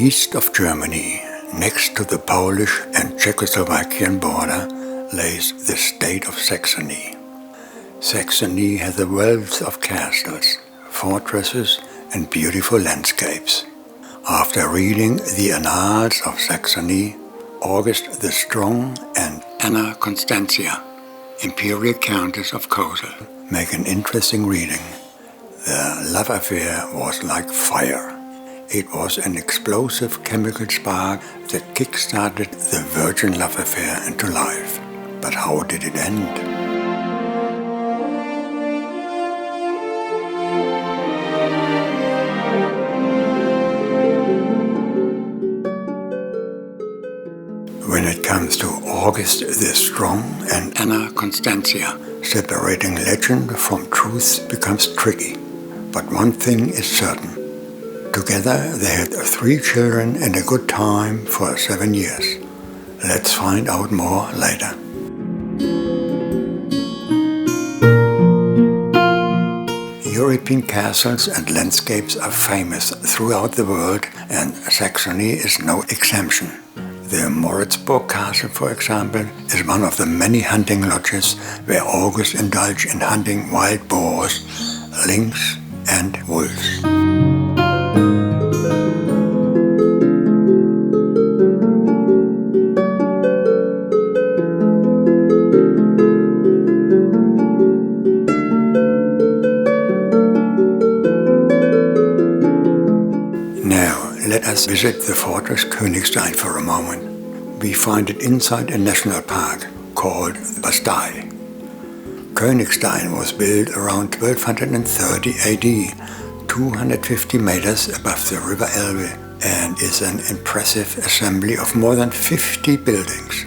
East of Germany, next to the Polish and Czechoslovakian border, lays the state of Saxony. Saxony has a wealth of castles, fortresses and beautiful landscapes. After reading the Annals of Saxony, August the Strong and Anna Constantia, Imperial Countess of Kosel, make an interesting reading. The love affair was like fire. It was an explosive chemical spark that kick-started the virgin love affair into life. But how did it end? When it comes to August the Strong and Anna Constantia, separating legend from truth becomes tricky. But one thing is certain. Together they had 3 children and a good time for 7 years. Let's find out more later. European castles and landscapes are famous throughout the world, and Saxony is no exemption. The Moritzburg Castle, for example, is one of the many hunting lodges where August indulged in hunting wild boars, lynx and wolves. Let us visit the fortress Königstein for a moment. We find it inside a national park called the Bastei. Königstein was built around 1230 AD, 250 meters above the river Elbe, and is an impressive assembly of more than 50 buildings.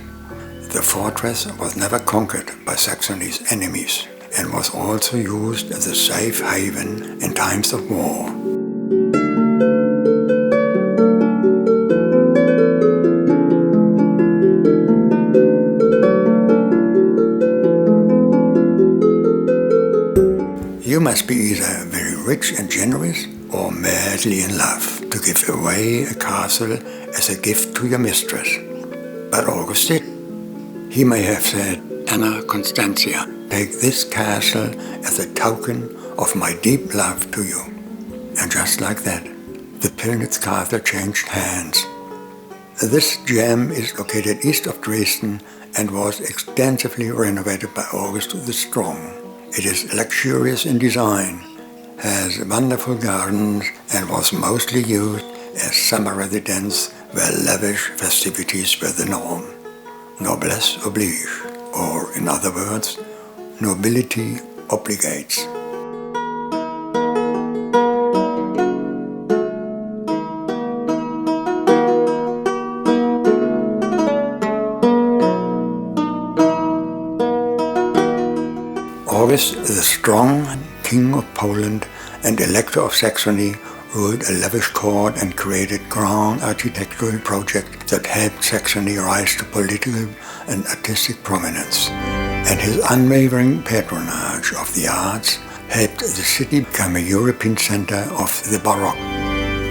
The fortress was never conquered by Saxony's enemies and was also used as a safe haven in times of war. You must be either very rich and generous or madly in love to give away a castle as a gift to your mistress. But August did. He may have said, "Anna Constantia, take this castle as a token of my deep love to you." And just like that, the Pillnitz castle changed hands. This gem is located east of Dresden and was extensively renovated by August the Strong. It is luxurious in design, has wonderful gardens, and was mostly used as summer residence where lavish festivities were the norm. Noblesse oblige, or in other words, nobility obligates. August the Strong, King of Poland and Elector of Saxony, ruled a lavish court and created grand architectural projects that helped Saxony rise to political and artistic prominence. And his unwavering patronage of the arts helped the city become a European center of the Baroque.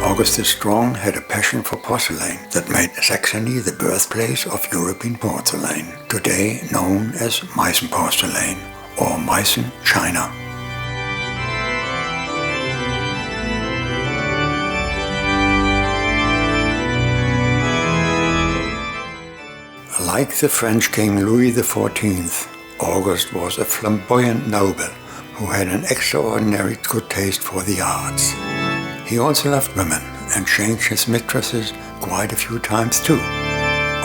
August the Strong had a passion for porcelain that made Saxony the birthplace of European porcelain, today known as Meissen porcelain or Meissen China. Like the French King Louis XIV, August was a flamboyant noble who had an extraordinary good taste for the arts. He also loved women and changed his mistresses quite a few times too,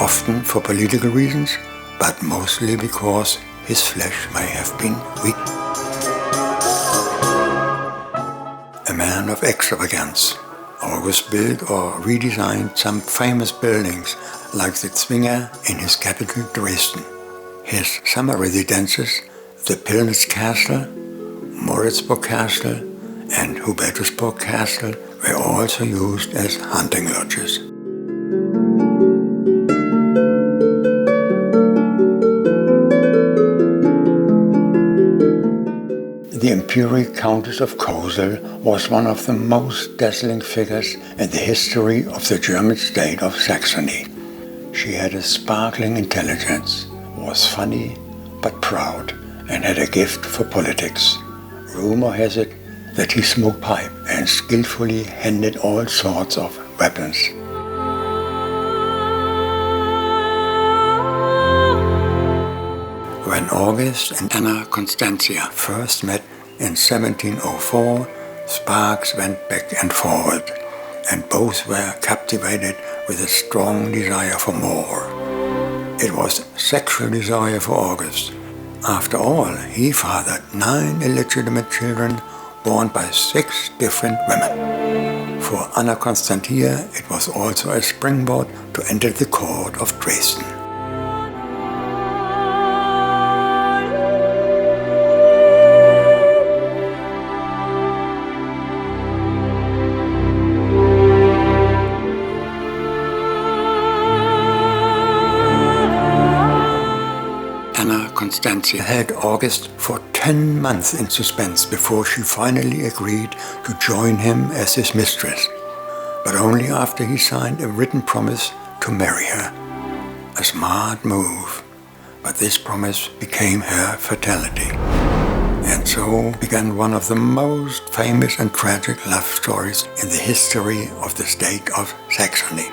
often for political reasons, but mostly because his flesh may have been weak. A man of extravagance, August built or redesigned some famous buildings like the Zwinger in his capital Dresden. His summer residences, the Pillnitz Castle, Moritzburg Castle and Hubertusburg Castle, were also used as hunting lodges. The imperial Countess of Kosel was one of the most dazzling figures in the history of the German state of Saxony. She had a sparkling intelligence, was funny but proud, and had a gift for politics. Rumor has it that he smoked pipe and skillfully handled all sorts of weapons. When August and Anna Constantia first met in 1704, sparks went back and forward, and both were captivated with a strong desire for more. It was sexual desire for August. After all, he fathered 9 illegitimate children born by 6 different women. For Anna Constantia, it was also a springboard to enter the court of Dresden. Anna Constantia held August for 10 months in suspense before she finally agreed to join him as his mistress, but only after he signed a written promise to marry her. A smart move, but this promise became her fatality. And so began one of the most famous and tragic love stories in the history of the state of Saxony.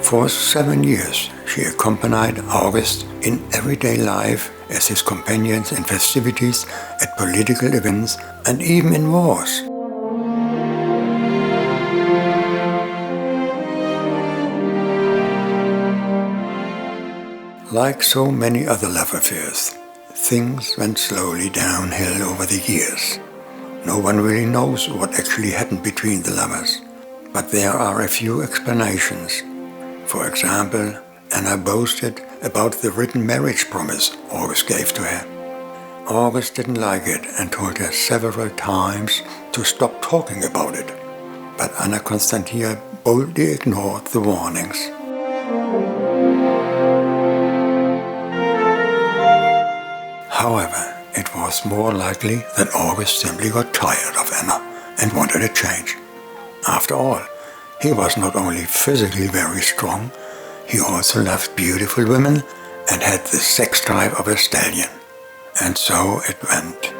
For 7 years, she accompanied August in everyday life as his companions in festivities, at political events, and even in wars. Like so many other love affairs, things went slowly downhill over the years. No one really knows what actually happened between the lovers, but there are a few explanations. For example, Anna boasted about the written marriage promise August gave to her. August didn't like it and told her several times to stop talking about it, but Anna Constantia boldly ignored the warnings. However, it was more likely that August simply got tired of Anna and wanted a change. After all, he was not only physically very strong, he also loved beautiful women and had the sex drive of a stallion. And so it went.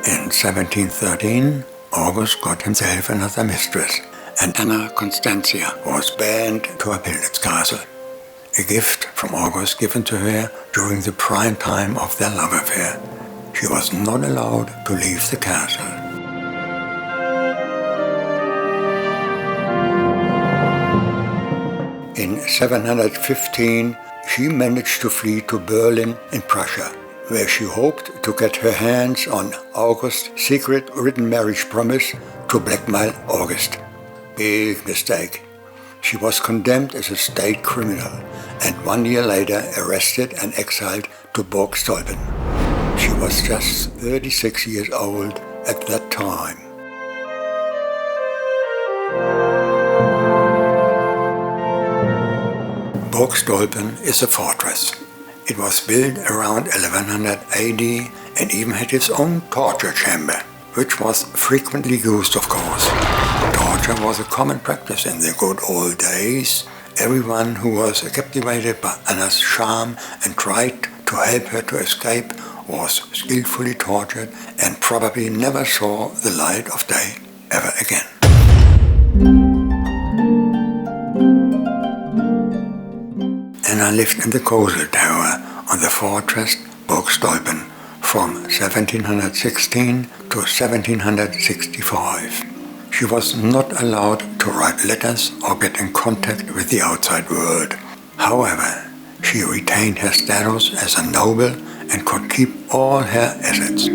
In 1713, August got himself another mistress, and Anna Constantia was banned to a Pillnitz castle, a gift from August given to her during the prime time of their love affair. She was not allowed to leave the castle. In 715, she managed to flee to Berlin in Prussia, where she hoped to get her hands on August's secret written marriage promise to blackmail August. Big mistake. She was condemned as a state criminal and 1 year later arrested and exiled to Burgstolpen. She was just 36 years old at that time. Burgstolpen is a fortress. It was built around 1100 AD and even had its own torture chamber, which was frequently used, of course. Torture was a common practice in the good old days. Everyone who was captivated by Anna's charm and tried to help her to escape was skillfully tortured and probably never saw the light of day ever again. Anna lived in the Kosel Tower on the fortress Burgstolpen from 1716 to 1765. She was not allowed to write letters or get in contact with the outside world. However, she retained her status as a noble and could keep all her assets.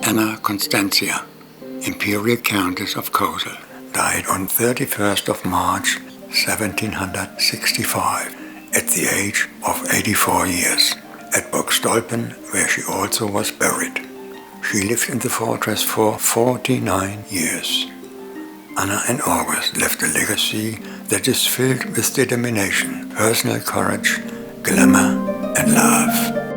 Anna Constantia, Imperial Countess of Kosel, died on 31st of March 1765, at the age of 84 years, at Burgstolpen, where she also was buried. She lived in the fortress for 49 years. Anna and August left a legacy that is filled with determination, personal courage, glamour, and love.